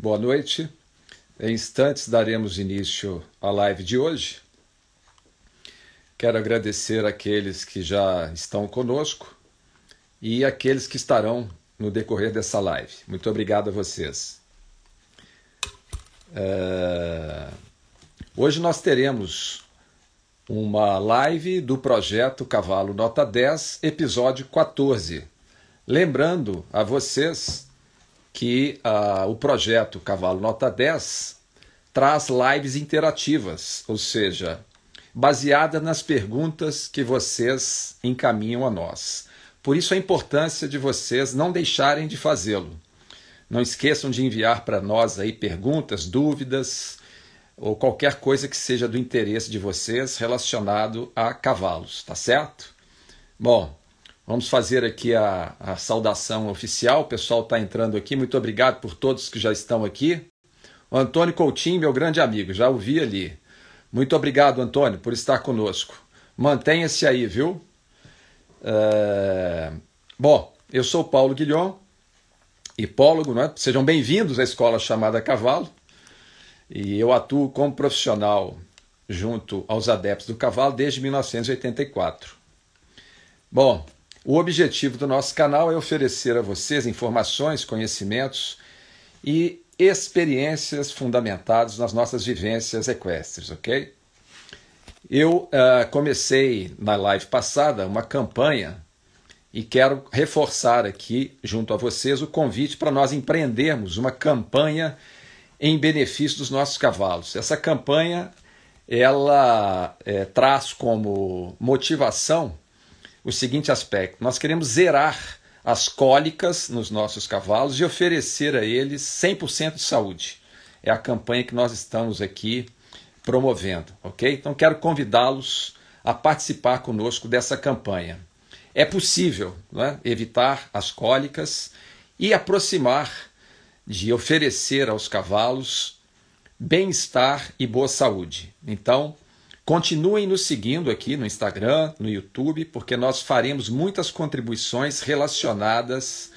boa noite. Em instantes daremos início à live de hoje. Quero agradecer àqueles que já estão conosco e àqueles que estarão no decorrer dessa live. Muito obrigado a vocês. Hoje nós teremos uma live do projeto Cavalo Nota 10, episódio 14. Lembrando a vocês que o projeto Cavalo Nota 10 traz lives interativas, ou seja, baseada nas perguntas que vocês encaminham a nós. Por isso a importância de vocês não deixarem de fazê-lo. Não esqueçam de enviar para nós aí perguntas, dúvidas ou qualquer coisa que seja do interesse de vocês relacionado a cavalos, tá certo? Bom, vamos fazer aqui a saudação oficial. O pessoal está entrando aqui. Muito obrigado por todos que já estão aqui. O Antônio Coutinho, meu grande amigo, já o vi ali. Muito obrigado, Antônio, por estar conosco. Mantenha-se aí, viu? Bom, eu sou o Paulo Guilhom, hipólogo, não é? Sejam bem-vindos à Escola Chamada Cavalo. E eu atuo como profissional junto aos adeptos do cavalo desde 1984. Bom, o objetivo do nosso canal é oferecer a vocês informações, conhecimentos e experiências fundamentadas nas nossas vivências equestres, ok? Eu comecei na live passada uma campanha e quero reforçar aqui junto a vocês o convite para nós empreendermos uma campanha em benefício dos nossos cavalos. Essa campanha ela traz como motivação o seguinte aspecto: nós queremos zerar as cólicas nos nossos cavalos e oferecer a eles 100% de saúde. É a campanha que nós estamos aqui promovendo, ok? Então quero convidá-los a participar conosco dessa campanha. É possível, né, evitar as cólicas e aproximar de oferecer aos cavalos bem-estar e boa saúde. Então, continuem nos seguindo aqui no Instagram, no YouTube, porque nós faremos muitas contribuições relacionadas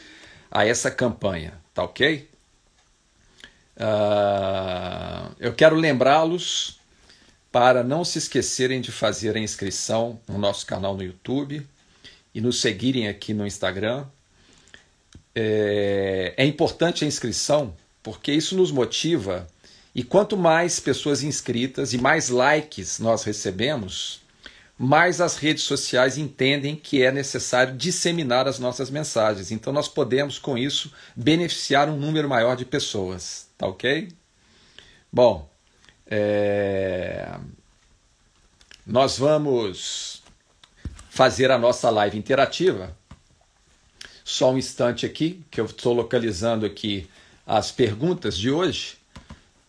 a essa campanha, tá ok? Eu quero lembrá-los para não se esquecerem de fazer a inscrição no nosso canal no YouTube e nos seguirem aqui no Instagram. É importante a inscrição porque isso nos motiva. E quanto mais pessoas inscritas e mais likes nós recebemos, mais as redes sociais entendem que é necessário disseminar as nossas mensagens. Então nós podemos, com isso, beneficiar um número maior de pessoas. Tá ok? Bom, nós vamos fazer a nossa live interativa. Só um instante aqui, que eu estou localizando aqui as perguntas de hoje,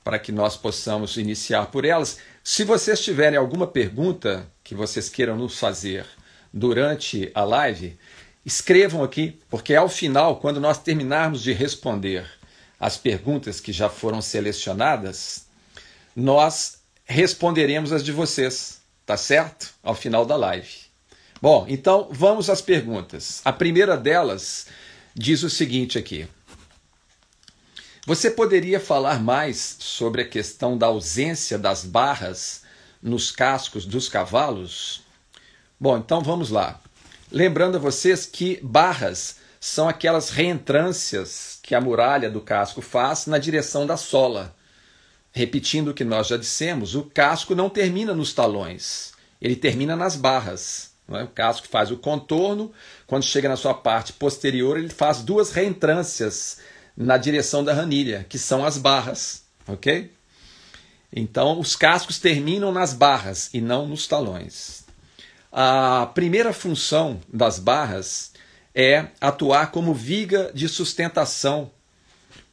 para que nós possamos iniciar por elas. Se vocês tiverem alguma pergunta que vocês queiram nos fazer durante a live, escrevam aqui, porque ao final, quando nós terminarmos de responder as perguntas que já foram selecionadas, nós responderemos as de vocês, tá certo? Ao final da live. Bom, então vamos às perguntas. A primeira delas diz o seguinte aqui: você poderia falar mais sobre a questão da ausência das barras nos cascos dos cavalos? Bom, então vamos lá. Lembrando a vocês que barras são aquelas reentrâncias que a muralha do casco faz na direção da sola. Repetindo o que nós já dissemos, o casco não termina nos talões, ele termina nas barras. Não é? O casco faz o contorno, quando chega na sua parte posterior, ele faz duas reentrâncias na direção da ranilha, que são as barras, ok? Então, os cascos terminam nas barras e não nos talões. A primeira função das barras é atuar como viga de sustentação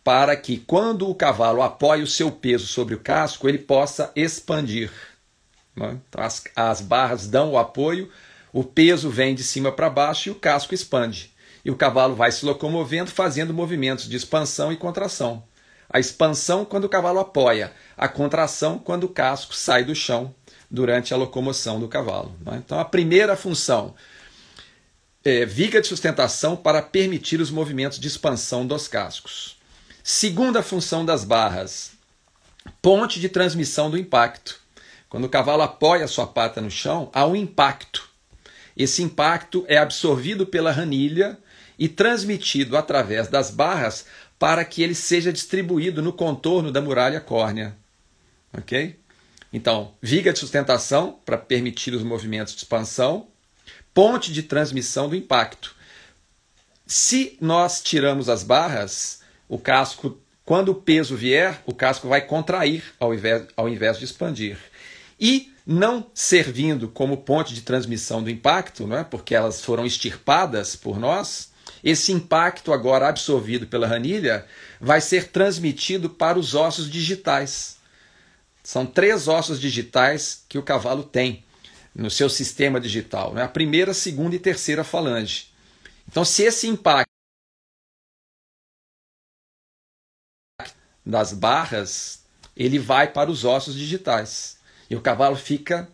para que, quando o cavalo apoie o seu peso sobre o casco, ele possa expandir. Não é? Então, as barras dão o apoio, o peso vem de cima para baixo e o casco expande. E o cavalo vai se locomovendo, fazendo movimentos de expansão e contração. A expansão quando o cavalo apoia, a contração quando o casco sai do chão durante a locomoção do cavalo. Então a primeira função é viga de sustentação para permitir os movimentos de expansão dos cascos. Segunda função das barras, ponte de transmissão do impacto. Quando o cavalo apoia a sua pata no chão, há um impacto. Esse impacto é absorvido pela ranilha e transmitido através das barras para que ele seja distribuído no contorno da muralha córnea. Ok? Então, viga de sustentação para permitir os movimentos de expansão, ponte de transmissão do impacto. Se nós tiramos as barras, o casco, quando o peso vier, o casco vai contrair ao invés de expandir. E não servindo como ponte de transmissão do impacto, não é? Porque elas foram extirpadas por nós, esse impacto agora absorvido pela ranilha vai ser transmitido para os ossos digitais. São 3 ossos digitais que o cavalo tem no seu sistema digital, não é? A primeira, segunda e terceira falange. Então, se esse impacto das barras, ele vai para os ossos digitais. E o cavalo fica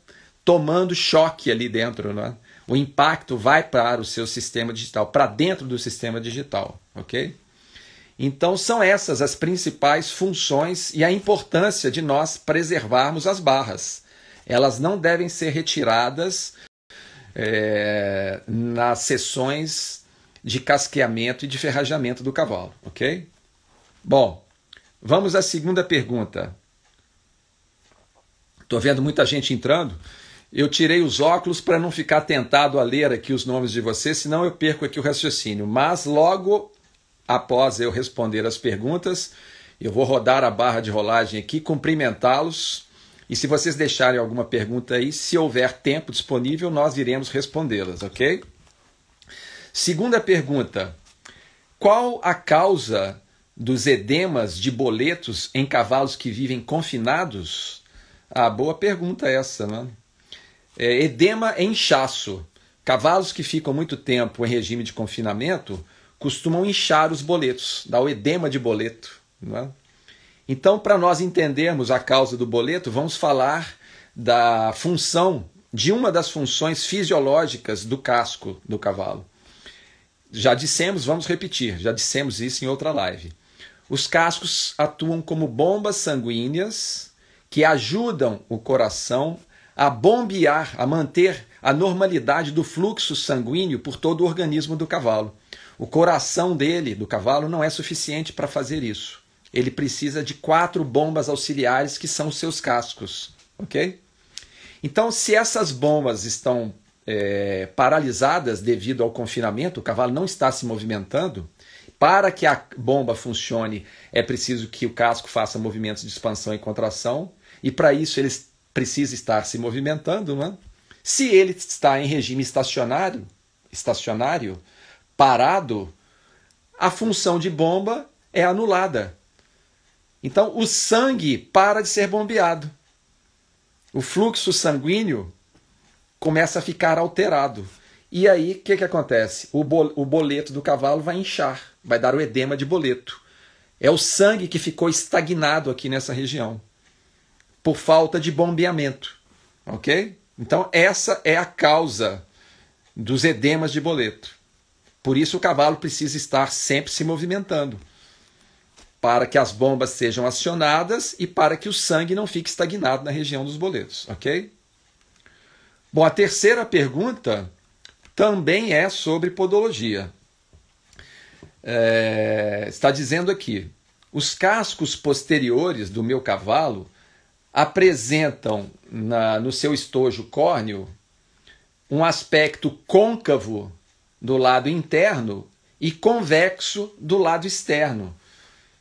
tomando choque ali dentro, não é? O impacto vai para o seu sistema digital, para dentro do sistema digital, ok? Então são essas as principais funções e a importância de nós preservarmos as barras. Elas não devem ser retiradas nas sessões de casqueamento e de ferrajamento do cavalo, ok? Bom, vamos à segunda pergunta. Estou vendo muita gente entrando. Eu tirei os óculos para não ficar tentado a ler aqui os nomes de vocês, senão eu perco aqui o raciocínio. Mas logo após eu responder as perguntas, eu vou rodar a barra de rolagem aqui, cumprimentá-los. E se vocês deixarem alguma pergunta aí, se houver tempo disponível, nós iremos respondê-las, ok? Segunda pergunta. Qual a causa dos edemas de boletos em cavalos que vivem confinados? Ah, boa pergunta essa, né? Edema é inchaço. Cavalos que ficam muito tempo em regime de confinamento costumam inchar os boletos, dá o edema de boleto, não é? Então, para nós entendermos a causa do boleto, vamos falar da função, de uma das funções fisiológicas do casco do cavalo. Já dissemos, vamos repetir, já dissemos isso em outra live. Os cascos atuam como bombas sanguíneas que ajudam o coração a bombear, a manter a normalidade do fluxo sanguíneo por todo o organismo do cavalo. O coração do cavalo, não é suficiente para fazer isso. Ele precisa de 4 bombas auxiliares, que são os seus cascos. Ok? Então, se essas bombas estão paralisadas devido ao confinamento, o cavalo não está se movimentando, para que a bomba funcione, é preciso que o casco faça movimentos de expansão e contração, e para isso ele precisa estar se movimentando, não é? Se ele está em regime estacionário, parado, a função de bomba é anulada. Então o sangue para de ser bombeado. O fluxo sanguíneo começa a ficar alterado. E aí o que acontece? O boleto do cavalo vai inchar, vai dar o edema de boleto. É o sangue que ficou estagnado aqui nessa região, por falta de bombeamento. Ok? Então essa é a causa dos edemas de boleto. Por isso o cavalo precisa estar sempre se movimentando, para que as bombas sejam acionadas e para que o sangue não fique estagnado na região dos boletos. Ok? Bom, a terceira pergunta também é sobre podologia. Está dizendo aqui: os cascos posteriores do meu cavalo apresentam no seu estojo córneo um aspecto côncavo do lado interno e convexo do lado externo.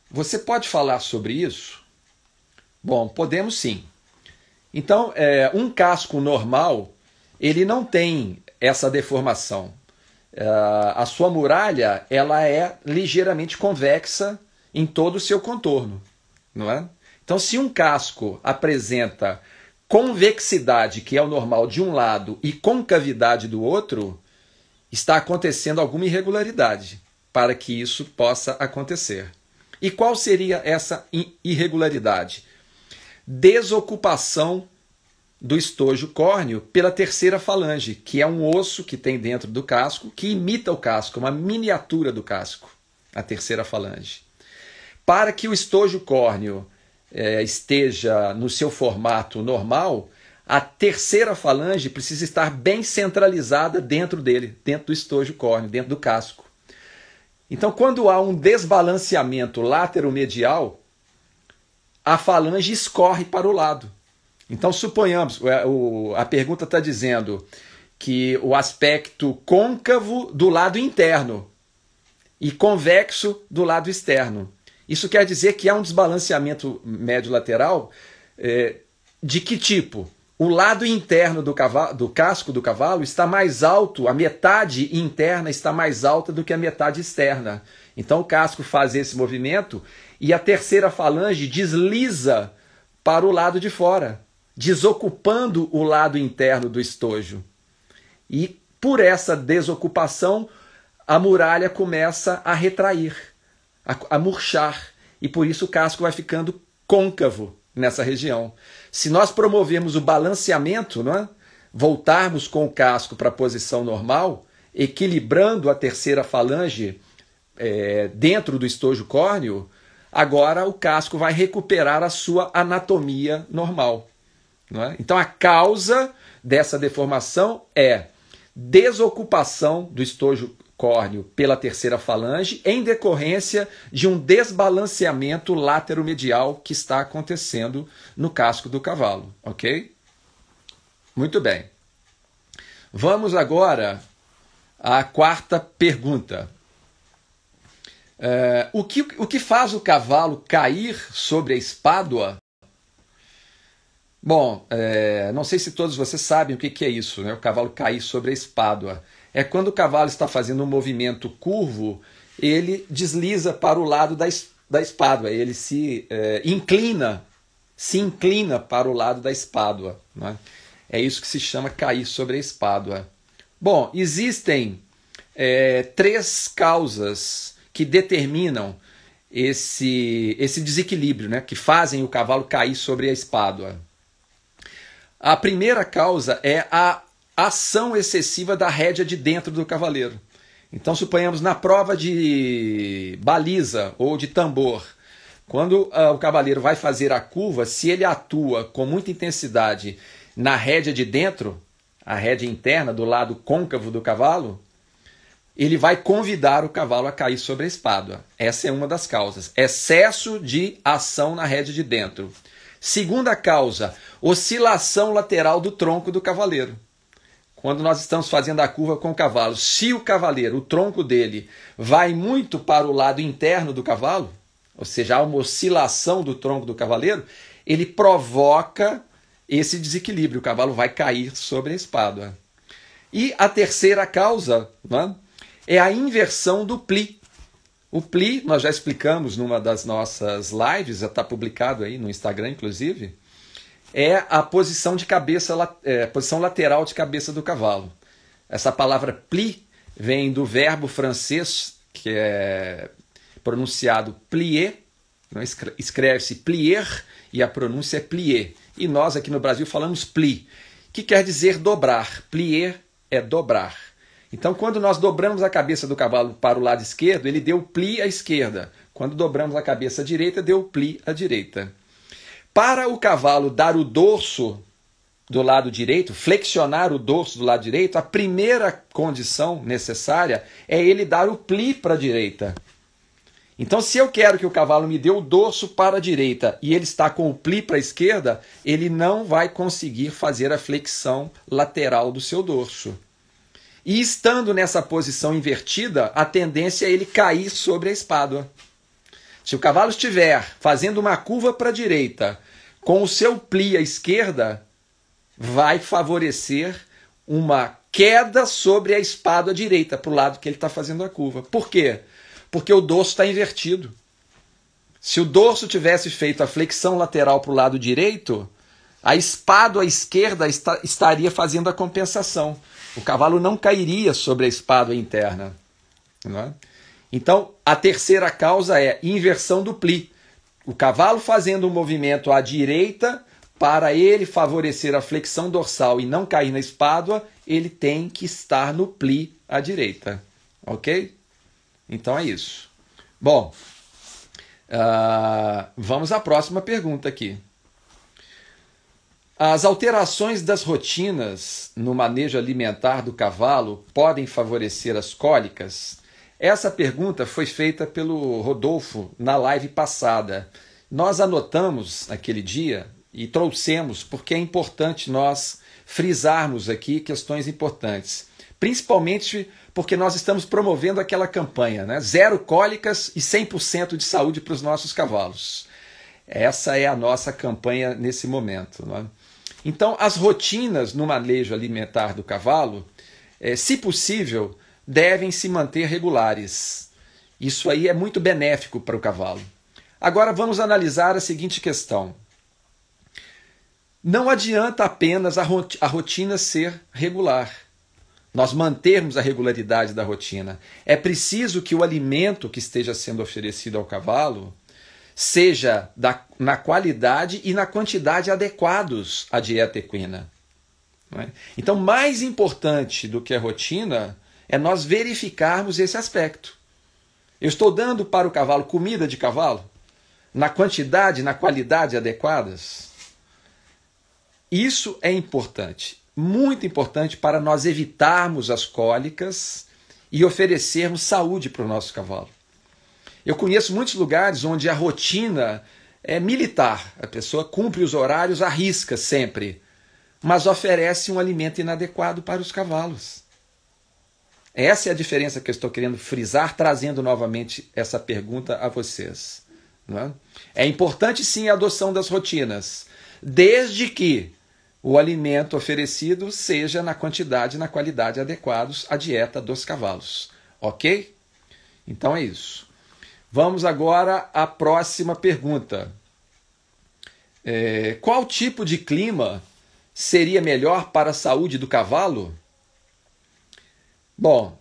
Você pode falar sobre isso? Bom, podemos sim. Então, um casco normal, ele não tem essa deformação. A sua muralha, ela é ligeiramente convexa em todo o seu contorno, não é? Então, se um casco apresenta convexidade, que é o normal de um lado, e concavidade do outro, está acontecendo alguma irregularidade para que isso possa acontecer. E qual seria essa irregularidade? Desocupação do estojo córneo pela terceira falange, que é um osso que tem dentro do casco, que imita o casco, uma miniatura do casco, a terceira falange. Para que o estojo córneo esteja no seu formato normal, a terceira falange precisa estar bem centralizada dentro dele, dentro do estojo córneo, dentro do casco. Então, quando há um desbalanceamento lateromedial, a falange escorre para o lado. Então, suponhamos, a pergunta está dizendo que o aspecto côncavo do lado interno e convexo do lado externo. Isso quer dizer que há um desbalanceamento médio-lateral de que tipo? O lado interno do casco do cavalo está mais alto, a metade interna está mais alta do que a metade externa. Então o casco faz esse movimento e a terceira falange desliza para o lado de fora, desocupando o lado interno do estojo. E por essa desocupação, a muralha começa a retrair, a murchar, e por isso o casco vai ficando côncavo nessa região. Se nós promovermos o balanceamento, não é? Voltarmos com o casco para a posição normal, equilibrando a terceira falange dentro do estojo córneo, agora o casco vai recuperar a sua anatomia normal. Não é? Então a causa dessa deformação é desocupação do estojo córneo pela terceira falange em decorrência de um desbalanceamento lateromedial que está acontecendo no casco do cavalo, ok? Muito bem. Vamos agora à quarta pergunta. O que faz o cavalo cair sobre a espádua? Bom, não sei se todos vocês sabem o que é isso, né? O cavalo cair sobre a espádua. É quando o cavalo está fazendo um movimento curvo, ele desliza para o lado da espádua, ele se inclina para o lado da espádua. Né? É isso que se chama cair sobre a espádua. Bom, existem 3 causas que determinam esse desequilíbrio, né? Que fazem o cavalo cair sobre a espádua. A primeira causa é a ação excessiva da rédea de dentro do cavaleiro. Então, suponhamos na prova de baliza ou de tambor, quando o cavaleiro vai fazer a curva, se ele atua com muita intensidade na rédea de dentro, a rédea interna do lado côncavo do cavalo, ele vai convidar o cavalo a cair sobre a espádua. Essa é uma das causas. Excesso de ação na rédea de dentro. Segunda causa, oscilação lateral do tronco do cavaleiro. Quando nós estamos fazendo a curva com o cavalo, se o cavaleiro, o tronco dele, vai muito para o lado interno do cavalo, ou seja, há uma oscilação do tronco do cavaleiro, ele provoca esse desequilíbrio, o cavalo vai cair sobre a espádua. E a terceira causa, né, é a inversão do pli. O pli, nós já explicamos numa das nossas lives, já está publicado aí no Instagram, inclusive, é a posição de cabeça, posição lateral de cabeça do cavalo. Essa palavra pli vem do verbo francês, que é pronunciado plier, escreve-se plier e a pronúncia é plier. E nós aqui no Brasil falamos pli, que quer dizer dobrar. Plier é dobrar. Então, quando nós dobramos a cabeça do cavalo para o lado esquerdo, ele deu pli à esquerda. Quando dobramos a cabeça à direita, deu pli à direita. Para o cavalo dar o dorso do lado direito, flexionar o dorso do lado direito, a primeira condição necessária é ele dar o pli para a direita. Então, se eu quero que o cavalo me dê o dorso para a direita e ele está com o pli para a esquerda, ele não vai conseguir fazer a flexão lateral do seu dorso. E estando nessa posição invertida, a tendência é ele cair sobre a espádua. Se o cavalo estiver fazendo uma curva para a direita, com o seu pli à esquerda, vai favorecer uma queda sobre a espádua direita, para o lado que ele está fazendo a curva. Por quê? Porque o dorso está invertido. Se o dorso tivesse feito a flexão lateral para o lado direito, a espádua à esquerda estaria fazendo a compensação. O cavalo não cairia sobre a espádua interna. Não é? Então, a terceira causa é inversão do pli. O cavalo fazendo um movimento à direita, para ele favorecer a flexão dorsal e não cair na espádua, ele tem que estar no pli à direita. Ok? Então é isso. Bom, Vamos à próxima pergunta aqui. As alterações das rotinas no manejo alimentar do cavalo podem favorecer as cólicas? Essa pergunta foi feita pelo Rodolfo na live passada. Nós anotamos naquele dia e trouxemos porque é importante nós frisarmos aqui questões importantes. Principalmente porque nós estamos promovendo aquela campanha, né? 0 cólicas e 100% de saúde para os nossos cavalos. Essa é a nossa campanha nesse momento, não é? Então, as rotinas no manejo alimentar do cavalo, se possível, devem se manter regulares. Isso aí é muito benéfico para o cavalo. Agora vamos analisar a seguinte questão. Não adianta apenas a rotina ser regular. Nós mantermos a regularidade da rotina. É preciso que o alimento que esteja sendo oferecido ao cavalo seja na qualidade e na quantidade adequados à dieta equina. Não é? Então, mais importante do que a rotina é nós verificarmos esse aspecto. Eu estou dando para o cavalo comida de cavalo? Na quantidade, na qualidade adequadas? Isso é importante, muito importante para nós evitarmos as cólicas e oferecermos saúde para o nosso cavalo. Eu conheço muitos lugares onde a rotina é militar, a pessoa cumpre os horários à risca sempre, mas oferece um alimento inadequado para os cavalos. Essa é a diferença que eu estou querendo frisar, trazendo novamente essa pergunta a vocês. Não é? É importante sim a adoção das rotinas, desde que o alimento oferecido seja na quantidade e na qualidade adequados à dieta dos cavalos. Ok? Então é isso. Vamos agora à próxima pergunta. Qual tipo de clima seria melhor para a saúde do cavalo? Bom,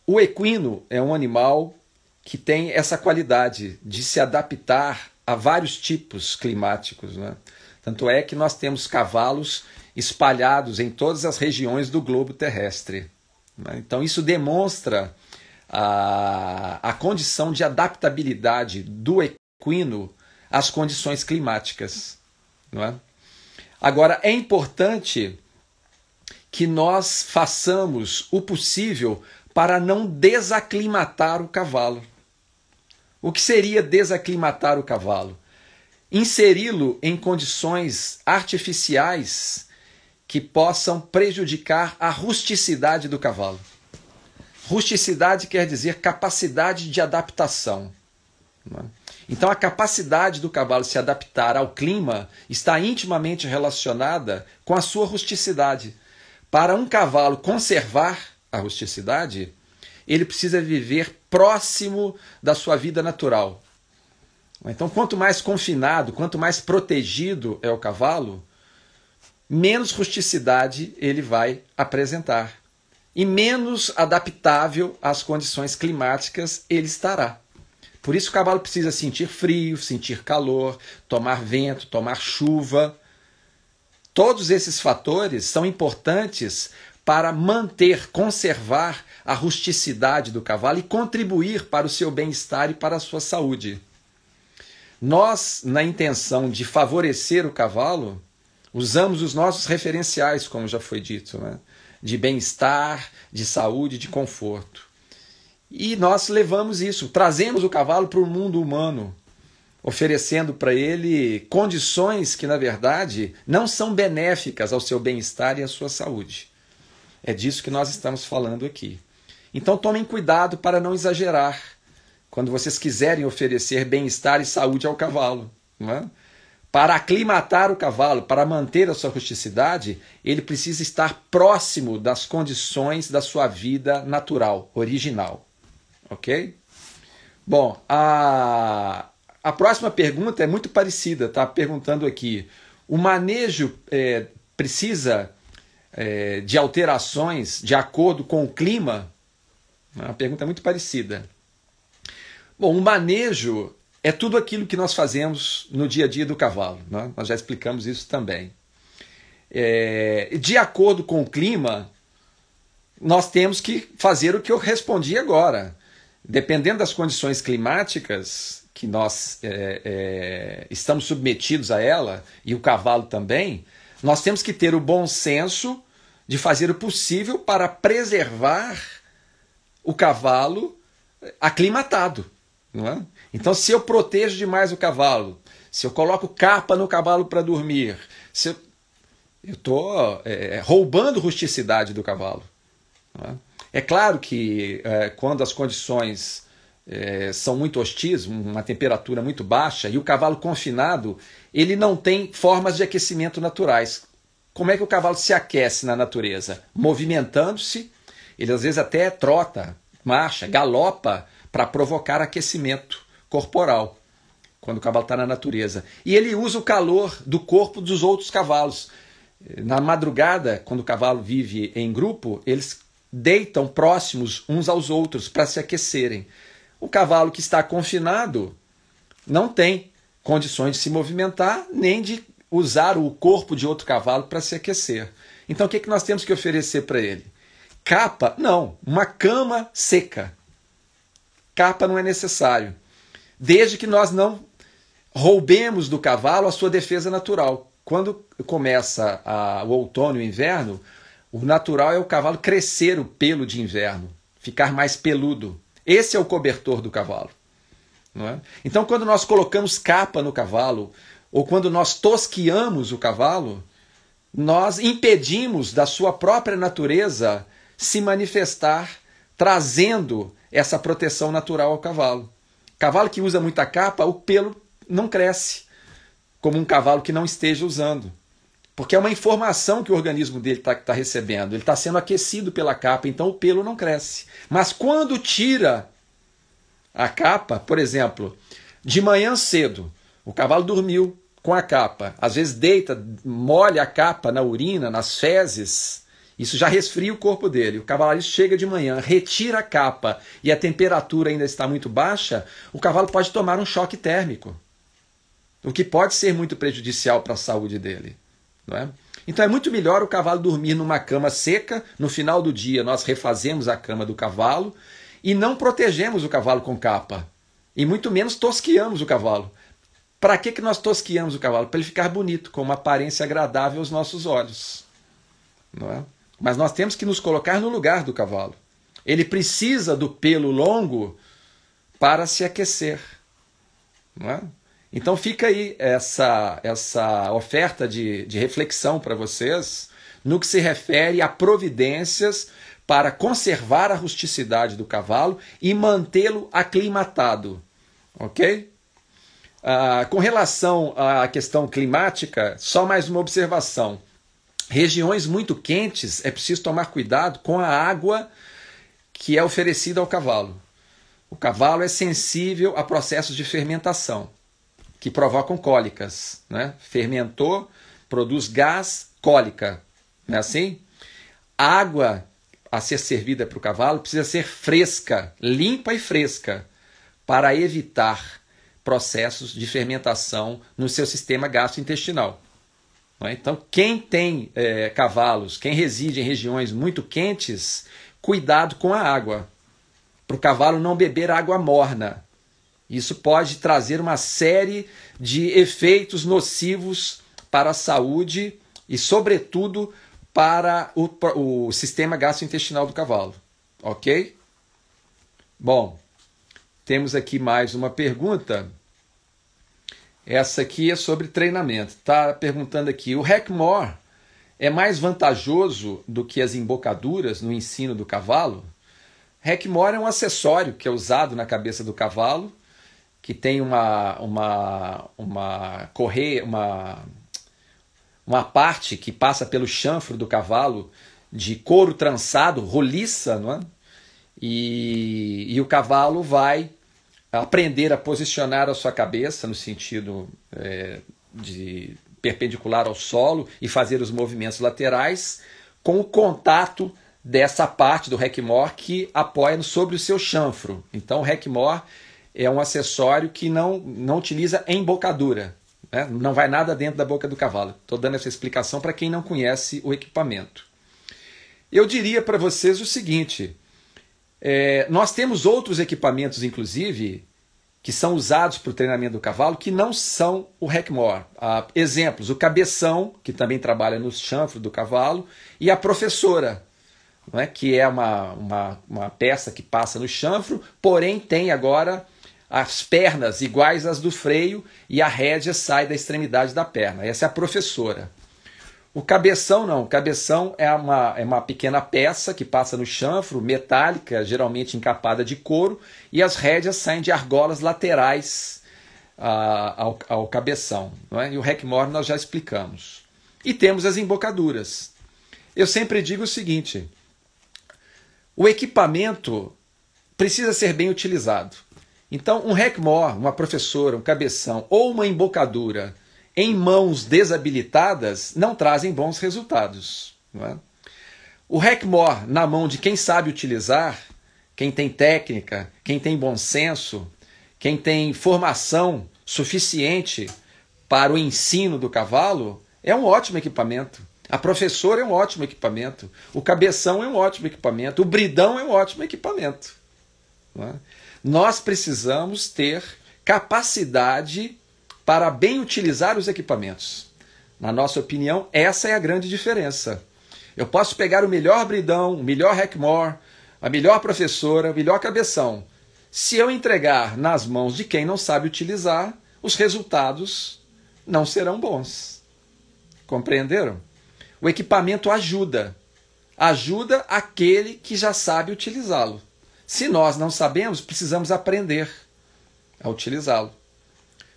o equino é um animal que tem essa qualidade de se adaptar a vários tipos climáticos, né? Tanto é que nós temos cavalos espalhados em todas as regiões do globo terrestre, né? Então isso demonstra a condição de adaptabilidade do equino às condições climáticas, não é? Agora, é importante que nós façamos o possível para não desaclimatar o cavalo. O que seria desaclimatar o cavalo? Inseri-lo em condições artificiais que possam prejudicar a rusticidade do cavalo. Rusticidade quer dizer capacidade de adaptação. Então, a capacidade do cavalo se adaptar ao clima está intimamente relacionada com a sua rusticidade. Para um cavalo conservar a rusticidade, ele precisa viver próximo da sua vida natural. Então, quanto mais confinado, quanto mais protegido é o cavalo, menos rusticidade ele vai apresentar. E menos adaptável às condições climáticas ele estará. Por isso o cavalo precisa sentir frio, sentir calor, tomar vento, tomar chuva. Todos esses fatores são importantes para manter, conservar a rusticidade do cavalo e contribuir para o seu bem-estar e para a sua saúde. Nós, na intenção de favorecer o cavalo, usamos os nossos referenciais, como já foi dito, né? De bem-estar, de saúde, de conforto. E nós levamos isso, trazemos o cavalo para o mundo humano, oferecendo para ele condições que, na verdade, não são benéficas ao seu bem-estar e à sua saúde. É disso que nós estamos falando aqui. Então tomem cuidado para não exagerar quando vocês quiserem oferecer bem-estar e saúde ao cavalo, não é? Para aclimatar o cavalo, para manter a sua rusticidade, ele precisa estar próximo das condições da sua vida natural, original. Ok? Bom, a próxima pergunta é muito parecida, está perguntando aqui. O manejo precisa de alterações de acordo com o clima? Uma pergunta muito parecida. Bom, o manejo é tudo aquilo que nós fazemos no dia a dia do cavalo, né? Nós já explicamos isso também. De acordo com o clima, nós temos que fazer o que eu respondi agora. dependendo das condições climáticas que nós estamos submetidos a ela, e o cavalo também, nós temos que ter o bom senso de fazer o possível para preservar o cavalo aclimatado. Não é? Então, se eu protejo demais o cavalo, se eu coloco capa no cavalo para dormir, se eu estou roubando rusticidade do cavalo. Não é? É claro que quando as condições são muito hostis, uma temperatura muito baixa, e o cavalo confinado, ele não tem formas de aquecimento naturais. Como é que o cavalo se aquece na natureza? Movimentando-se, ele às vezes até trota, marcha, galopa para provocar aquecimento corporal, quando o cavalo está na natureza. E ele usa o calor do corpo dos outros cavalos. Na madrugada, quando o cavalo vive em grupo, eles deitam próximos uns aos outros para se aquecerem. O cavalo que está confinado não tem condições de se movimentar, nem de usar o corpo de outro cavalo para se aquecer. Então o que nós temos que oferecer para ele? Capa? Não, uma cama seca. Capa não é necessário, desde que nós não roubemos do cavalo a sua defesa natural. Quando começa o outono e o inverno, o natural é o cavalo crescer o pelo de inverno, ficar mais peludo. Esse é o cobertor do cavalo. Não é? Então, quando nós colocamos capa no cavalo, ou quando nós tosquiamos o cavalo, nós impedimos da sua própria natureza se manifestar, trazendo essa proteção natural ao cavalo. Cavalo que usa muita capa, o pelo não cresce, como um cavalo que não esteja usando. Porque é uma informação que o organismo dele está recebendo. Ele está sendo aquecido pela capa, então o pelo não cresce. Mas quando tira a capa, por exemplo, de manhã cedo, o cavalo dormiu com a capa, às vezes deita, molha a capa na urina, nas fezes, isso já resfria o corpo dele. O cavalo chega de manhã, retira a capa e a temperatura ainda está muito baixa, o cavalo pode tomar um choque térmico, o que pode ser muito prejudicial para a saúde dele. Não é? Então é muito melhor o cavalo dormir numa cama seca, no final do dia nós refazemos a cama do cavalo e não protegemos o cavalo com capa, e muito menos tosquiamos o cavalo. Para que nós tosquiamos o cavalo? Para ele ficar bonito, com uma aparência agradável aos nossos olhos. Não é? Mas nós temos que nos colocar no lugar do cavalo. Ele precisa do pelo longo para se aquecer. Não é? Então fica aí essa oferta de reflexão para vocês no que se refere a providências para conservar a rusticidade do cavalo e mantê-lo aclimatado. Ok? Com relação à questão climática, só mais uma observação. Regiões muito quentes, é preciso tomar cuidado com a água que é oferecida ao cavalo. O cavalo é sensível a processos de fermentação, que provocam cólicas. Né? Fermentou, produz gás, cólica. Não é assim? A água a ser servida para o cavalo precisa ser fresca, limpa e fresca, para evitar processos de fermentação no seu sistema gastrointestinal. Então, quem tem cavalos, quem reside em regiões muito quentes, cuidado com a água, para o cavalo não beber água morna. Isso pode trazer uma série de efeitos nocivos para a saúde e, sobretudo, para o sistema gastrointestinal do cavalo. Ok? Bom, temos aqui mais uma pergunta. Essa aqui é sobre treinamento. Está perguntando aqui, o Hekmore é mais vantajoso do que as embocaduras no ensino do cavalo? Hekmore é um acessório que é usado na cabeça do cavalo, que tem uma correia, uma parte que passa pelo chanfro do cavalo de couro trançado, roliça, não é? E o cavalo vai aprender a posicionar a sua cabeça no sentido de perpendicular ao solo e fazer os movimentos laterais com o contato dessa parte do Hekmore que apoia sobre o seu chanfro. Então o Hekmore é um acessório que não utiliza embocadura, né? Não vai nada dentro da boca do cavalo. Estou dando essa explicação para quem não conhece o equipamento. Eu diria para vocês o seguinte, Nós temos outros equipamentos, inclusive, que são usados para o treinamento do cavalo, que não são o Hekmor. Exemplos, o cabeção, que também trabalha no chanfro do cavalo, e a professora, não é? Que é uma peça que passa no chanfro, porém tem agora as pernas iguais às do freio e a rédea sai da extremidade da perna. Essa é a professora. O cabeção não, o cabeção é uma pequena peça que passa no chanfro, metálica, geralmente encapada de couro, e as rédeas saem de argolas laterais ao cabeção. Não é? E o Hekmor nós já explicamos. E temos as embocaduras. Eu sempre digo o seguinte, o equipamento precisa ser bem utilizado. Então um Hekmor, uma professora, um cabeção ou uma embocadura em mãos desabilitadas não trazem bons resultados. Não é? O Hekmor na mão de quem sabe utilizar, quem tem técnica, quem tem bom senso, quem tem formação suficiente para o ensino do cavalo, é um ótimo equipamento. A professora é um ótimo equipamento. O cabeção é um ótimo equipamento. O bridão é um ótimo equipamento. Não é? Nós precisamos ter capacidade para bem utilizar os equipamentos. Na nossa opinião, essa é a grande diferença. Eu posso pegar o melhor bridão, o melhor Hekmor, a melhor professora, o melhor cabeção. Se eu entregar nas mãos de quem não sabe utilizar, os resultados não serão bons. Compreenderam? O equipamento ajuda. Ajuda aquele que já sabe utilizá-lo. Se nós não sabemos, precisamos aprender a utilizá-lo.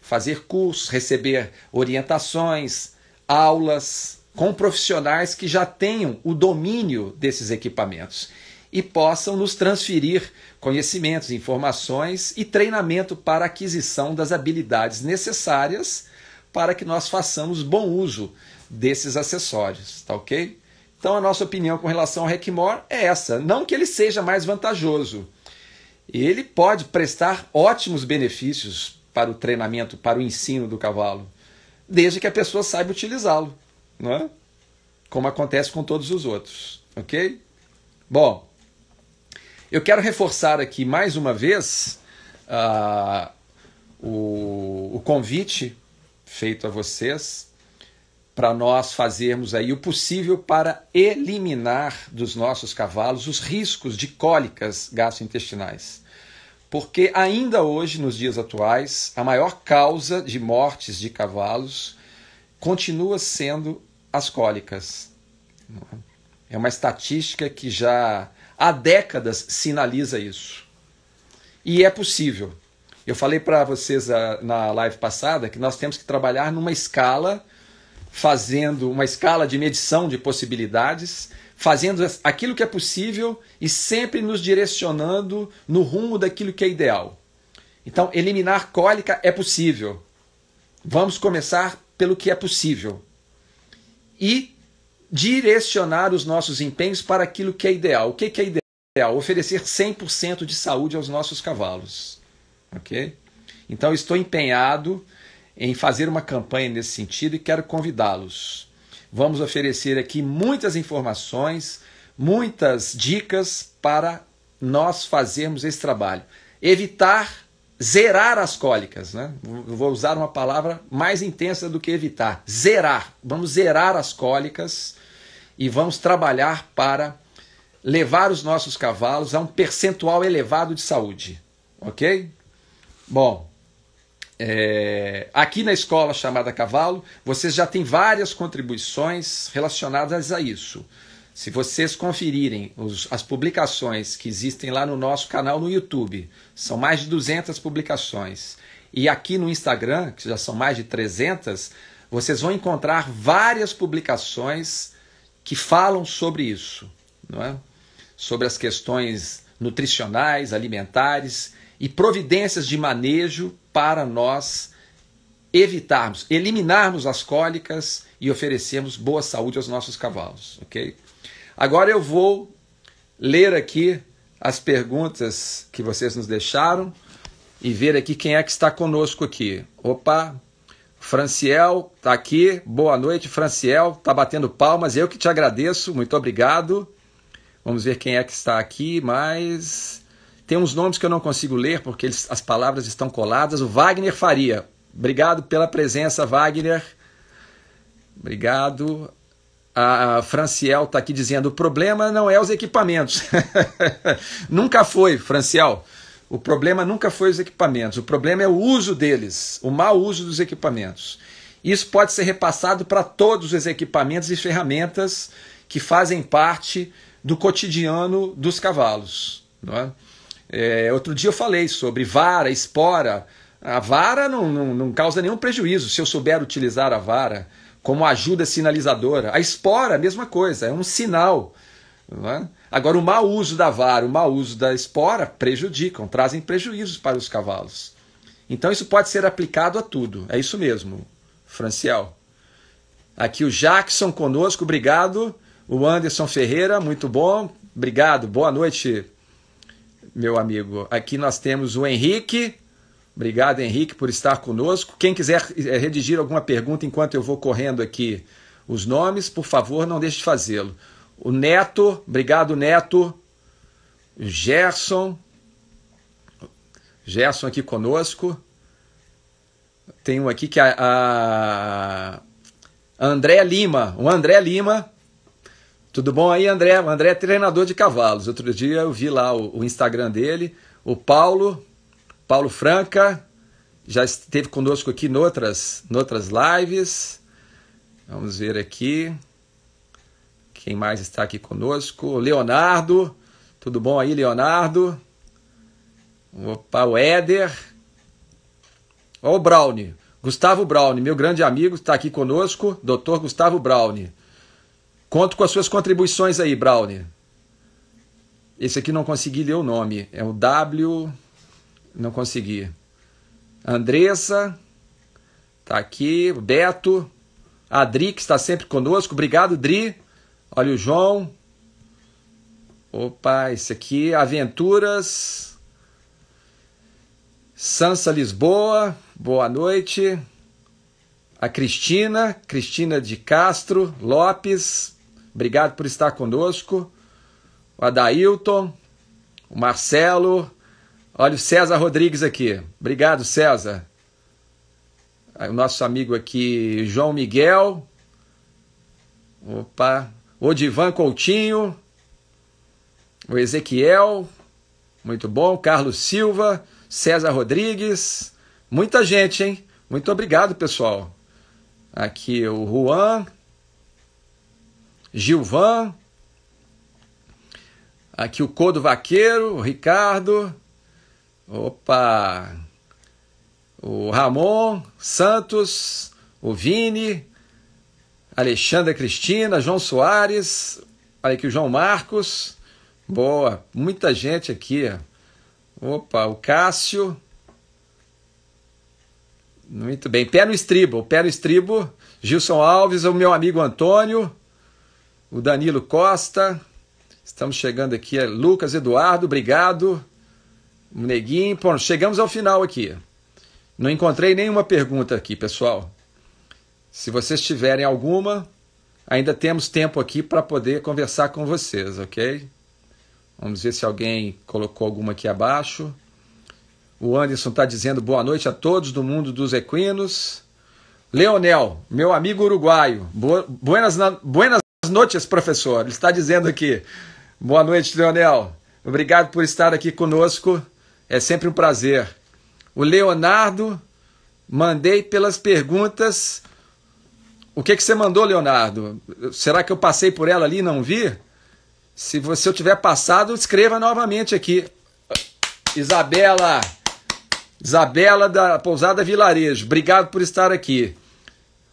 Fazer cursos, receber orientações, aulas com profissionais que já tenham o domínio desses equipamentos e possam nos transferir conhecimentos, informações e treinamento para a aquisição das habilidades necessárias para que nós façamos bom uso desses acessórios, tá ok? Então a nossa opinião com relação ao Hekmor é essa, não que ele seja mais vantajoso, ele pode prestar ótimos benefícios para o treinamento, para o ensino do cavalo, desde que a pessoa saiba utilizá-lo, não é? Como acontece com todos os outros, ok? Bom, eu quero reforçar aqui mais uma vez o convite feito a vocês para nós fazermos aí o possível para eliminar dos nossos cavalos os riscos de cólicas gastrointestinais. Porque ainda hoje, nos dias atuais, a maior causa de mortes de cavalos continua sendo as cólicas. É uma estatística que já há décadas sinaliza isso. E é possível. Eu falei para vocês na live passada que nós temos que trabalhar numa escala, fazendo uma escala de medição de possibilidades, fazendo aquilo que é possível e sempre nos direcionando no rumo daquilo que é ideal. Então, eliminar cólica é possível. Vamos começar pelo que é possível. E direcionar os nossos empenhos para aquilo que é ideal. O que é ideal? Oferecer 100% de saúde aos nossos cavalos. Ok? Então, estou empenhado em fazer uma campanha nesse sentido e quero convidá-los. Vamos oferecer aqui muitas informações, muitas dicas para nós fazermos esse trabalho. Zerar as cólicas, né? Eu vou usar uma palavra mais intensa do que evitar. Zerar. Vamos zerar as cólicas e vamos trabalhar para levar os nossos cavalos a um percentual elevado de saúde. Ok? Bom, aqui na escola chamada Cavalo, vocês já têm várias contribuições relacionadas a isso. Se vocês conferirem as publicações que existem lá no nosso canal no YouTube, são mais de 200 publicações, e aqui no Instagram, que já são mais de 300, vocês vão encontrar várias publicações que falam sobre isso, não é? Sobre as questões nutricionais, alimentares e providências de manejo para nós eliminarmos as cólicas e oferecermos boa saúde aos nossos cavalos, ok? Agora eu vou ler aqui as perguntas que vocês nos deixaram e ver aqui quem é que está conosco aqui. Opa, Franciel está aqui, boa noite Franciel, está batendo palmas, eu que te agradeço, muito obrigado. Vamos ver quem é que está aqui, mas tem uns nomes que eu não consigo ler porque as palavras estão coladas. O Wagner Faria. Obrigado pela presença, Wagner. Obrigado. A Franciel está aqui dizendo, o problema não é os equipamentos. Nunca foi, Franciel. O problema nunca foi os equipamentos. O problema é o uso deles, o mau uso dos equipamentos. Isso pode ser repassado para todos os equipamentos e ferramentas que fazem parte do cotidiano dos cavalos. Não é? Outro dia eu falei sobre vara, espora. A vara não causa nenhum prejuízo se eu souber utilizar a vara como ajuda sinalizadora. A espora, a mesma coisa, é um sinal. Não é? Agora, o mau uso da vara, o mau uso da espora prejudicam, trazem prejuízos para os cavalos. Então isso pode ser aplicado a tudo. É isso mesmo, Franciel. Aqui o Jackson conosco, obrigado. O Anderson Ferreira, muito bom. Obrigado, boa noite, meu amigo. Aqui nós temos o Henrique. Obrigado, Henrique, por estar conosco. Quem quiser redigir alguma pergunta enquanto eu vou correndo aqui os nomes, por favor, não deixe de fazê-lo. O Neto, obrigado, Neto. O Gerson aqui conosco. Tem um aqui que é a André Lima. O André Lima. Tudo bom aí, André? O André é treinador de cavalos. Outro dia eu vi lá o Instagram dele. O Paulo Franca, já esteve conosco aqui noutras lives. Vamos ver aqui. Quem mais está aqui conosco? O Leonardo. Tudo bom aí, Leonardo? Opa, o Éder. Ó, o Brownie. Gustavo Brownie, meu grande amigo, está aqui conosco. Dr. Gustavo Brownie. Conto com as suas contribuições aí, Brownie. Esse aqui não consegui ler o nome. É o W... Não consegui. Andressa está aqui. O Beto. A Dri, que está sempre conosco. Obrigado, Dri. Olha o João. Opa, esse aqui. Aventuras. Sansa Lisboa. Boa noite. A Cristina de Castro Lopes. Obrigado por estar conosco. O Adailton. O Marcelo. Olha o César Rodrigues aqui. Obrigado, César. O nosso amigo aqui, João Miguel. Opa. O Divan Coutinho. O Ezequiel. Muito bom. Carlos Silva. César Rodrigues. Muita gente, hein? Muito obrigado, pessoal. Aqui o Juan. Gilvan. Aqui o Codo Vaqueiro. O Ricardo. Opa! O Ramon Santos, o Vini, Alexandra Cristina, João Soares, olha aqui o João Marcos, boa, muita gente aqui. Opa, o Cássio, muito bem, pé no estribo, Gilson Alves, o meu amigo Antônio, o Danilo Costa, estamos chegando aqui, Lucas Eduardo, obrigado. Neguinho, bom, chegamos ao final aqui. Não encontrei nenhuma pergunta aqui, pessoal. Se vocês tiverem alguma, ainda temos tempo aqui para poder conversar com vocês, ok? Vamos ver se alguém colocou alguma aqui abaixo. O Anderson está dizendo boa noite a todos do mundo dos equinos. Leonel, meu amigo uruguaio. Buenas noites, professor. Ele está dizendo aqui. Boa noite, Leonel. Obrigado por estar aqui conosco. É sempre um prazer. O Leonardo, mandei pelas perguntas. O que você mandou, Leonardo? Será que eu passei por ela ali e não vi? Se eu tiver passado, escreva novamente aqui. Isabela da Pousada Vilarejo, obrigado por estar aqui.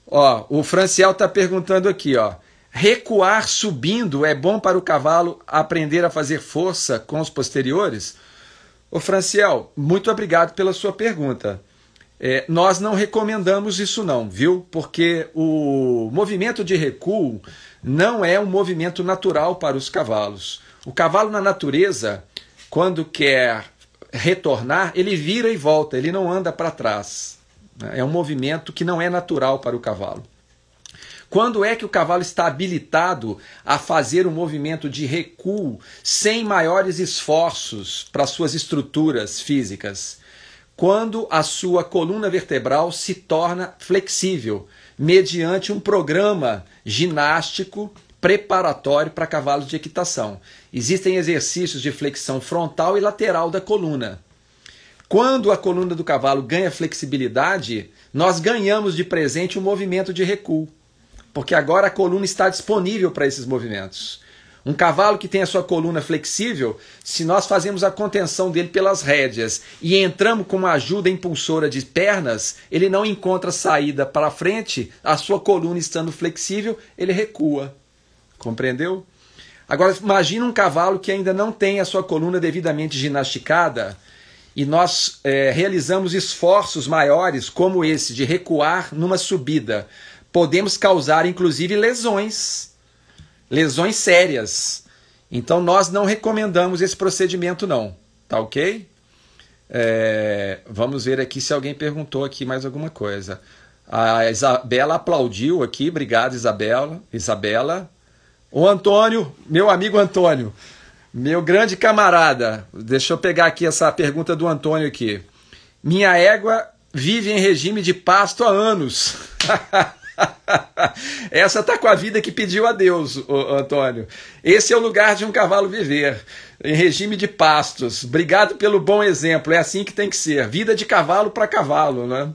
Ó, o Franciel está perguntando aqui, ó. Recuar subindo é bom para o cavalo aprender a fazer força com os posteriores? Ô Franciel, muito obrigado pela sua pergunta. Nós não recomendamos isso não, viu? Porque o movimento de recuo não é um movimento natural para os cavalos. O cavalo na natureza, quando quer retornar, ele vira e volta, ele não anda para trás. É um movimento que não é natural para o cavalo. Quando é que o cavalo está habilitado a fazer um movimento de recuo sem maiores esforços para suas estruturas físicas? Quando a sua coluna vertebral se torna flexível, mediante um programa ginástico preparatório para cavalos de equitação. Existem exercícios de flexão frontal e lateral da coluna. Quando a coluna do cavalo ganha flexibilidade, nós ganhamos de presente um movimento de recuo, porque agora a coluna está disponível para esses movimentos. Um cavalo que tem a sua coluna flexível, se nós fazemos a contenção dele pelas rédeas e entramos com uma ajuda impulsora de pernas, ele não encontra saída para frente, a sua coluna estando flexível, ele recua. Compreendeu? Agora, imagina um cavalo que ainda não tem a sua coluna devidamente ginasticada e nós realizamos esforços maiores, como esse, de recuar numa subida. Podemos causar, inclusive, lesões sérias. Então, nós não recomendamos esse procedimento, não. Tá ok? Vamos ver aqui se alguém perguntou aqui mais alguma coisa. A Isabela aplaudiu aqui. Obrigado, Isabela. O Antônio, meu amigo Antônio, meu grande camarada, deixa eu pegar aqui essa pergunta do Antônio aqui. Minha égua vive em regime de pasto há anos. Essa tá com a vida que pediu a Deus, Antônio. Esse é o lugar de um cavalo viver, em regime de pastos. Obrigado pelo bom exemplo, é assim que tem que ser. Vida de cavalo para cavalo, né?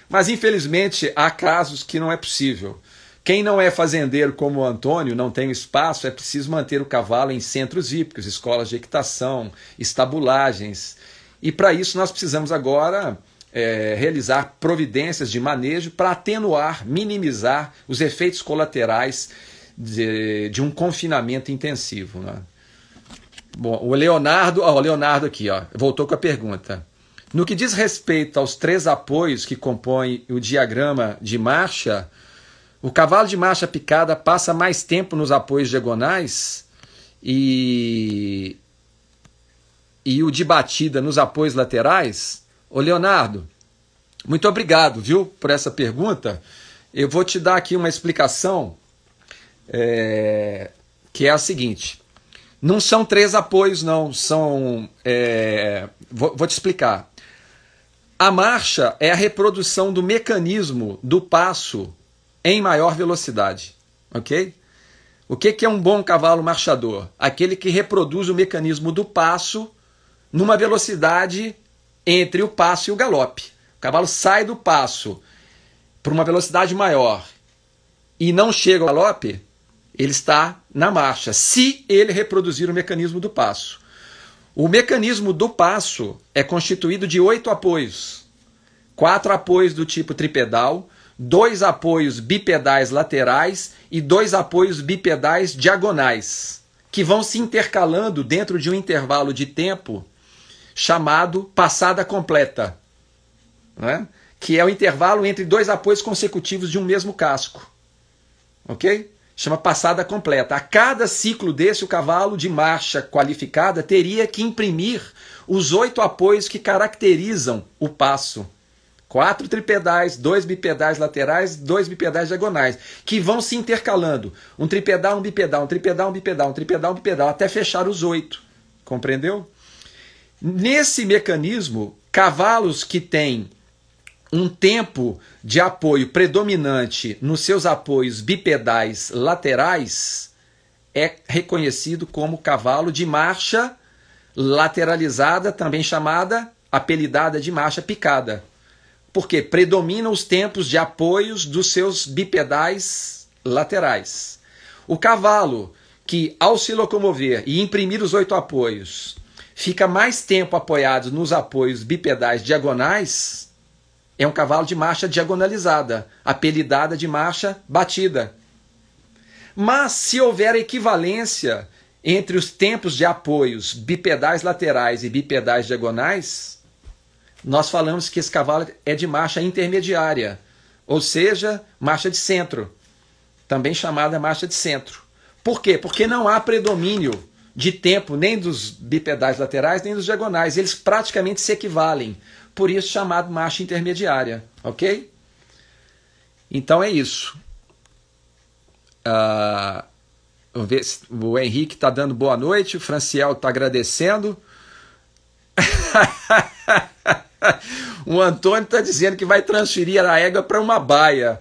Mas infelizmente há casos que não é possível. Quem não é fazendeiro como o Antônio, não tem espaço, é preciso manter o cavalo em centros hípicos, escolas de equitação, estabulagens. E para isso nós precisamos agora realizar providências de manejo para atenuar, minimizar os efeitos colaterais de um confinamento intensivo, né? Bom, o Leonardo aqui, voltou com a pergunta. No que diz respeito aos 3 apoios que compõem o diagrama de marcha, o cavalo de marcha picada passa mais tempo nos apoios diagonais e o de batida nos apoios laterais? Ô Leonardo, muito obrigado, viu, por essa pergunta. Eu vou te dar aqui uma explicação que é a seguinte. Não são 3 apoios, não. Vou te explicar. A marcha é a reprodução do mecanismo do passo em maior velocidade, ok? O que é um bom cavalo marchador? Aquele que reproduz o mecanismo do passo numa velocidade entre o passo e o galope. O cavalo sai do passo por uma velocidade maior e não chega ao galope, ele está na marcha, se ele reproduzir o mecanismo do passo. O mecanismo do passo é constituído de 8 apoios. 4 apoios do tipo tripedal, 2 apoios bipedais laterais e 2 apoios bipedais diagonais, que vão se intercalando dentro de um intervalo de tempo chamado passada completa, né? Que é o intervalo entre 2 apoios consecutivos de um mesmo casco. Ok? Chama passada completa. A cada ciclo desse, o cavalo de marcha qualificada teria que imprimir os 8 apoios que caracterizam o passo. 4 tripedais, 2 bipedais laterais, 2 bipedais diagonais, que vão se intercalando. Um tripedal, um bipedal, um tripedal, um bipedal, um tripedal, um bipedal, até fechar os 8. Compreendeu? Nesse mecanismo, cavalos que têm um tempo de apoio predominante nos seus apoios bipedais laterais é reconhecido como cavalo de marcha lateralizada, também chamada, apelidada de marcha picada. Porque predominam os tempos de apoios dos seus bipedais laterais. O cavalo que, ao se locomover e imprimir os 8 apoios, fica mais tempo apoiado nos apoios bipedais diagonais, é um cavalo de marcha diagonalizada, apelidada de marcha batida. Mas se houver equivalência entre os tempos de apoios bipedais laterais e bipedais diagonais, nós falamos que esse cavalo é de marcha intermediária, ou seja, marcha de centro, também chamada marcha de centro. Por quê? Porque não há predomínio de tempo nem dos bipedais laterais nem dos diagonais, eles praticamente se equivalem, por isso chamado marcha intermediária, ok? Então é isso. Vamos ver se o Henrique está dando boa noite, o Franciel está agradecendo. O Antônio está dizendo que vai transferir a égua para uma baia.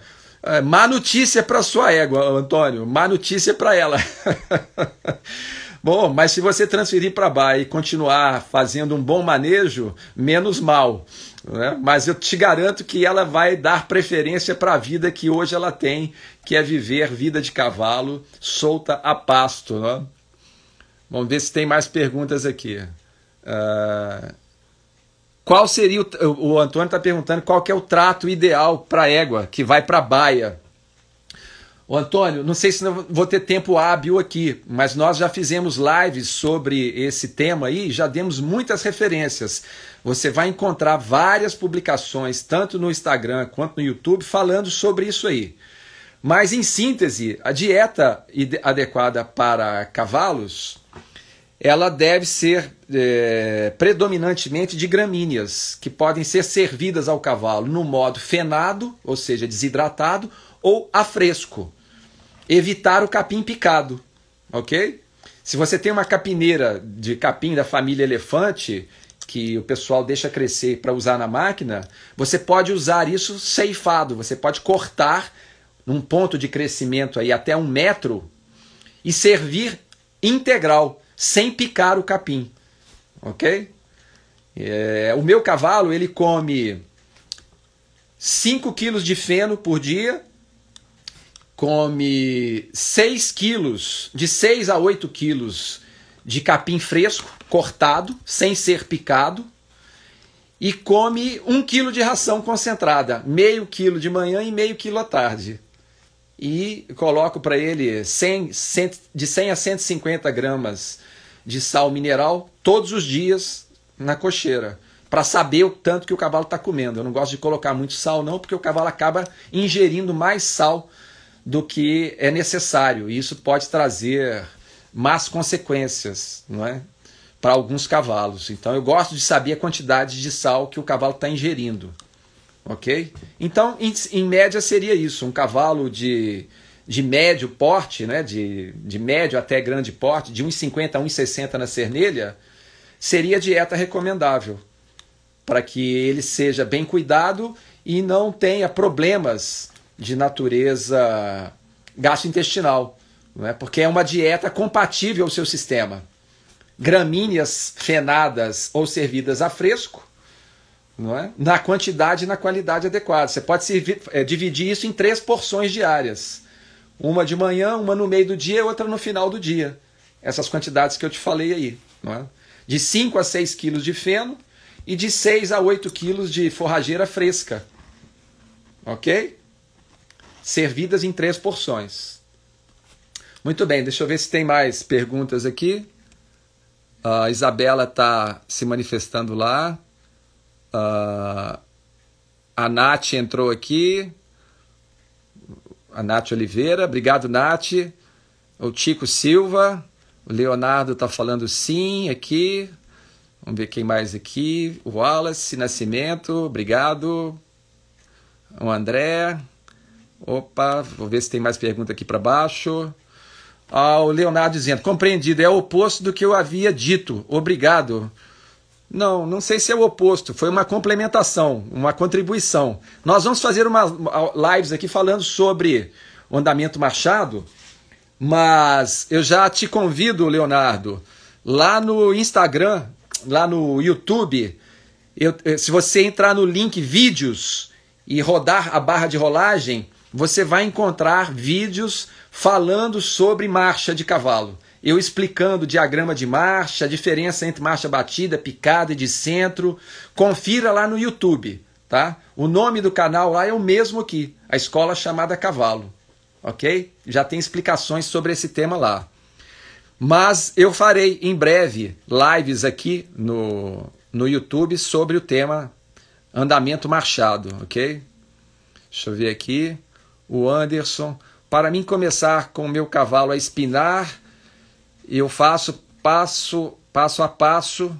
Má notícia para sua égua, Antônio. Má notícia para ela. Bom, mas se você transferir para a baia e continuar fazendo um bom manejo, menos mal, né? Mas eu te garanto que ela vai dar preferência para a vida que hoje ela tem, que é viver vida de cavalo solta a pasto, né? Vamos ver se tem mais perguntas aqui. Qual seria o Antônio está perguntando qual que é o trato ideal para a égua que vai para a baia. Ô Antônio, não sei se não vou ter tempo hábil aqui, mas nós já fizemos lives sobre esse tema aí, já demos muitas referências. Você vai encontrar várias publicações, tanto no Instagram quanto no YouTube, falando sobre isso aí. Mas, em síntese, a dieta adequada para cavalos, ela deve ser predominantemente de gramíneas, que podem ser servidas ao cavalo no modo fenado, ou seja, desidratado, ou a fresco. Evitar o capim picado, ok? Se você tem uma capineira de capim da família elefante, que o pessoal deixa crescer para usar na máquina, você pode usar isso ceifado, você pode cortar num ponto de crescimento aí até 1 metro e servir integral, sem picar o capim, ok? O meu cavalo, ele come 5 quilos de feno por dia, come 6 quilos, de 6 a 8 quilos de capim fresco, cortado, sem ser picado, e come 1 quilo de ração concentrada, meio quilo de manhã e meio quilo à tarde. E coloco para ele de 100 a 150 gramas de sal mineral todos os dias na cocheira, para saber o tanto que o cavalo está comendo. Eu não gosto de colocar muito sal não, porque o cavalo acaba ingerindo mais sal do que é necessário, e isso pode trazer más consequências, não é? Para alguns cavalos. Então eu gosto de saber a quantidade de sal que o cavalo está ingerindo, ok? Então, em média seria isso, um cavalo de médio porte, né? de médio até grande porte, de 1,50 a 1,60 na cernelha, seria a dieta recomendável, para que ele seja bem cuidado e não tenha problemas de natureza gastrointestinal, não é? Porque é uma dieta compatível ao seu sistema. Gramíneas fenadas ou servidas a fresco, não é? Na quantidade e na qualidade adequada. Você pode dividir isso em 3 porções diárias. Uma de manhã, uma no meio do dia e outra no final do dia. Essas quantidades que eu te falei aí, não é? De 5 a 6 quilos de feno e de 6 a 8 quilos de forrageira fresca. Ok? Servidas em 3 porções. Muito bem, deixa eu ver se tem mais perguntas aqui. A Isabela está se manifestando lá. A Nath entrou aqui. A Nath Oliveira. Obrigado, Nath. O Tico Silva. O Leonardo está falando sim aqui. Vamos ver quem mais aqui. O Wallace Nascimento. Obrigado. O André. Opa, vou ver se tem mais pergunta aqui para baixo. O Leonardo dizendo, compreendido, é o oposto do que eu havia dito, obrigado. Não sei se é o oposto, foi uma complementação, uma contribuição. Nós vamos fazer umas lives aqui falando sobre o andamento marchado, mas eu já te convido, Leonardo, lá no Instagram, lá no YouTube, se você entrar no link vídeos e rodar a barra de rolagem, você vai encontrar vídeos falando sobre marcha de cavalo. Eu explicando o diagrama de marcha, a diferença entre marcha batida, picada e de centro. Confira lá no YouTube, tá? O nome do canal lá é o mesmo aqui, a Escola Chamada Cavalo, ok? Já tem explicações sobre esse tema lá. Mas eu farei em breve lives aqui no YouTube sobre o tema andamento marchado, ok? Deixa eu ver aqui. O Anderson, para mim começar com o meu cavalo a espinar, eu faço passo a passo.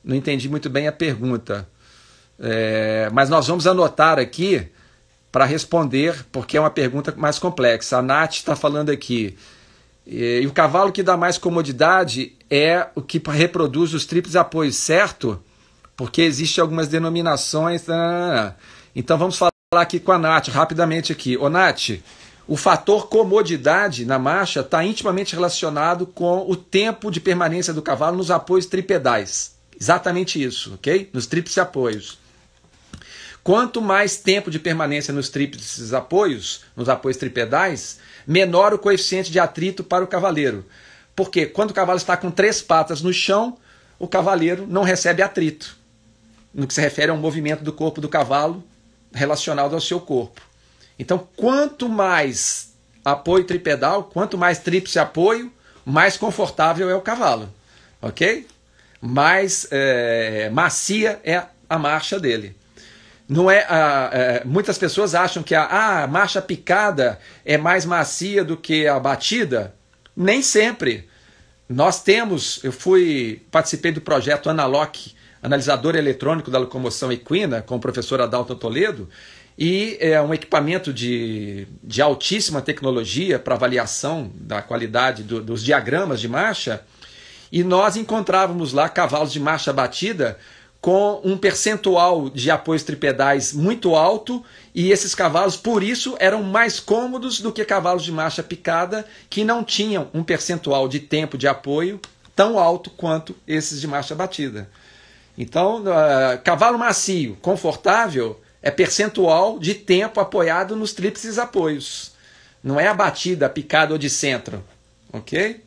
Não entendi muito bem a pergunta, mas nós vamos anotar aqui para responder, porque é uma pergunta mais complexa. A Nath está falando aqui. E o cavalo que dá mais comodidade é o que reproduz os triplos apoios, certo? Porque existem algumas denominações. Então vamos falar aqui com a Nath, rapidamente aqui. Ô Nath, o fator comodidade na marcha está intimamente relacionado com o tempo de permanência do cavalo nos apoios tripedais. Exatamente isso, ok? Nos tríplices apoios. Quanto mais tempo de permanência nos tríplices apoios, nos apoios tripedais, menor o coeficiente de atrito para o cavaleiro. Porque quando o cavalo está com 3 patas no chão, o cavaleiro não recebe atrito, no que se refere ao movimento do corpo do cavalo relacionado ao seu corpo. Então, quanto mais apoio tripedal, quanto mais tríplice apoio, mais confortável é o cavalo, ok? Mais macia é a marcha dele. Não muitas pessoas acham que a marcha picada é mais macia do que a batida. Nem sempre. Nós temos, participei do projeto Analoc, analisador eletrônico da locomoção equina, com o professor Adalto Toledo, e é um equipamento de altíssima tecnologia para avaliação da qualidade dos diagramas de marcha, e nós encontrávamos lá cavalos de marcha batida com um percentual de apoios tripedais muito alto, e esses cavalos, por isso, eram mais cômodos do que cavalos de marcha picada, que não tinham um percentual de tempo de apoio tão alto quanto esses de marcha batida. Então, cavalo macio, confortável, é percentual de tempo apoiado nos tríplices apoios. Não é a batida, a picada ou de centro, ok?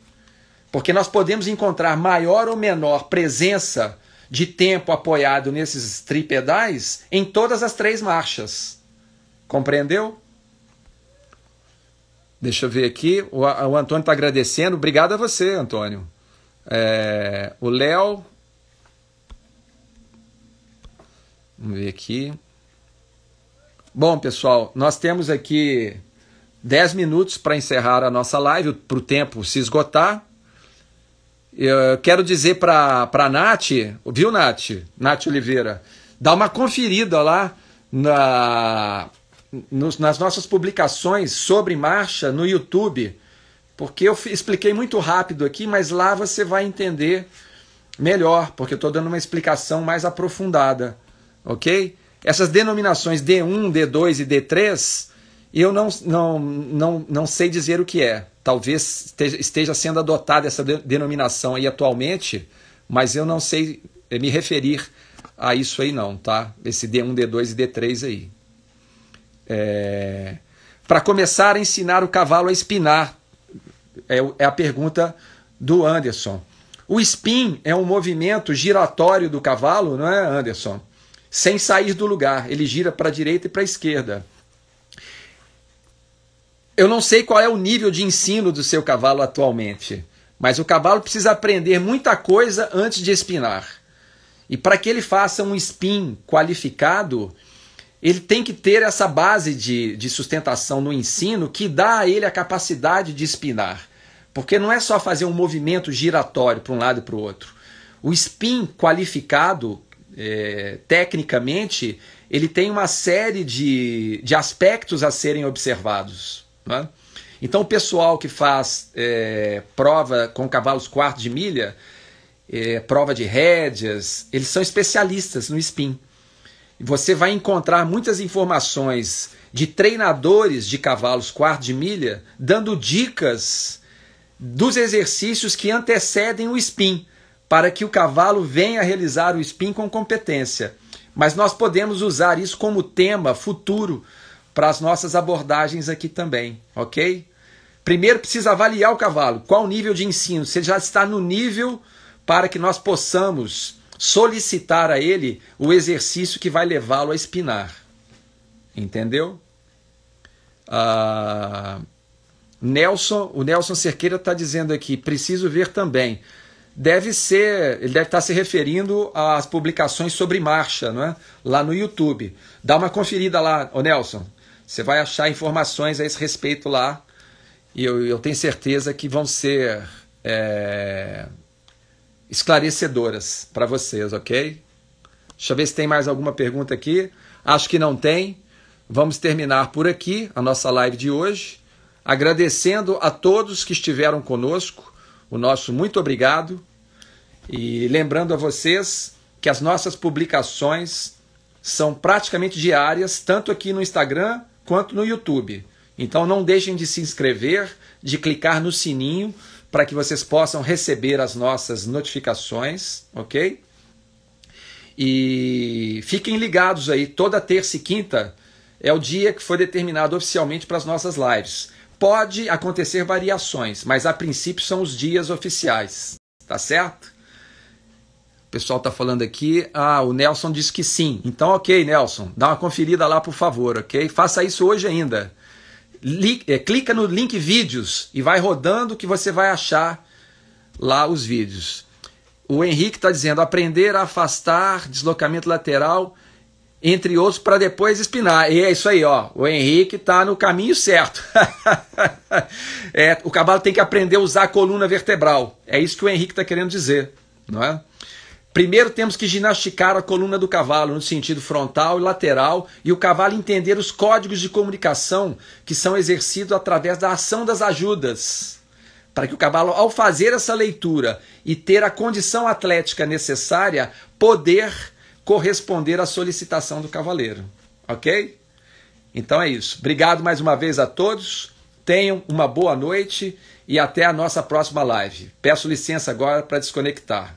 Porque nós podemos encontrar maior ou menor presença de tempo apoiado nesses tripedais em todas as 3 marchas. Compreendeu? Deixa eu ver aqui. O Antônio está agradecendo. Obrigado a você, Antônio. O Léo. Vamos ver aqui. Bom, pessoal, nós temos aqui 10 minutos para encerrar a nossa live, para o tempo se esgotar. Eu quero dizer para a Nath, viu, Nath? Nath Oliveira, dá uma conferida lá nas nossas publicações sobre marcha no YouTube, porque eu expliquei muito rápido aqui, mas lá você vai entender melhor, porque eu estou dando uma explicação mais aprofundada, ok? Essas denominações D1, D2 e D3, eu não sei dizer o que é. Talvez esteja sendo adotada essa denominação aí atualmente, mas eu não sei me referir a isso aí não, tá? Esse D1, D2 e D3 aí. Para começar a ensinar o cavalo a espinar, é a pergunta do Anderson. O spin é um movimento giratório do cavalo, não é, Anderson? Sem sair do lugar, ele gira para a direita e para a esquerda. Eu não sei qual é o nível de ensino do seu cavalo atualmente, mas o cavalo precisa aprender muita coisa antes de espinar. E para que ele faça um spin qualificado, ele tem que ter essa base de sustentação no ensino que dá a ele a capacidade de espinar. Porque não é só fazer um movimento giratório para um lado e para o outro. O spin qualificado, tecnicamente, ele tem uma série de aspectos a serem observados. Né? Então o pessoal que faz prova com cavalos quartos de milha, prova de rédeas, eles são especialistas no spin. Você vai encontrar muitas informações de treinadores de cavalos quartos de milha dando dicas dos exercícios que antecedem o spin, para que o cavalo venha a realizar o spin com competência. Mas nós podemos usar isso como tema futuro para as nossas abordagens aqui também, ok? Primeiro precisa avaliar o cavalo, qual o nível de ensino, se ele já está no nível para que nós possamos solicitar a ele o exercício que vai levá-lo a espinar. Entendeu? O Nelson Cerqueira está dizendo aqui, preciso ver também. Ele deve estar se referindo às publicações sobre marcha, não é? Lá no YouTube. Dá uma conferida lá, ô Nelson. Você vai achar informações a esse respeito lá. E eu tenho certeza que vão ser esclarecedoras para vocês, ok? Deixa eu ver se tem mais alguma pergunta aqui. Acho que não tem. vamos terminar por aqui a nossa live de hoje, agradecendo a todos que estiveram conosco, o nosso muito obrigado, e lembrando a vocês que as nossas publicações são praticamente diárias, tanto aqui no Instagram quanto no YouTube. Então não deixem de se inscrever, de clicar no sininho, para que vocês possam receber as nossas notificações, ok? E fiquem ligados aí, toda terça e quinta é o dia que foi determinado oficialmente para as nossas lives. Pode acontecer variações, mas a princípio são os dias oficiais, tá certo? O pessoal está falando aqui, o Nelson disse que sim. Então ok, Nelson, dá uma conferida lá por favor, ok? Faça isso hoje ainda. Clica no link vídeos e vai rodando que você vai achar lá os vídeos. O Henrique está dizendo, aprender a afastar, deslocamento lateral, entre outros, para depois espinar. E é isso aí, ó. O Henrique está no caminho certo. O cavalo tem que aprender a usar a coluna vertebral. É isso que o Henrique está querendo dizer, não é? Primeiro temos que ginasticar a coluna do cavalo no sentido frontal e lateral e o cavalo entender os códigos de comunicação que são exercidos através da ação das ajudas. Para que o cavalo, ao fazer essa leitura e ter a condição atlética necessária, poder corresponder à solicitação do cavaleiro. Ok? Então é isso. Obrigado mais uma vez a todos. Tenham uma boa noite e até a nossa próxima live. Peço licença agora para desconectar.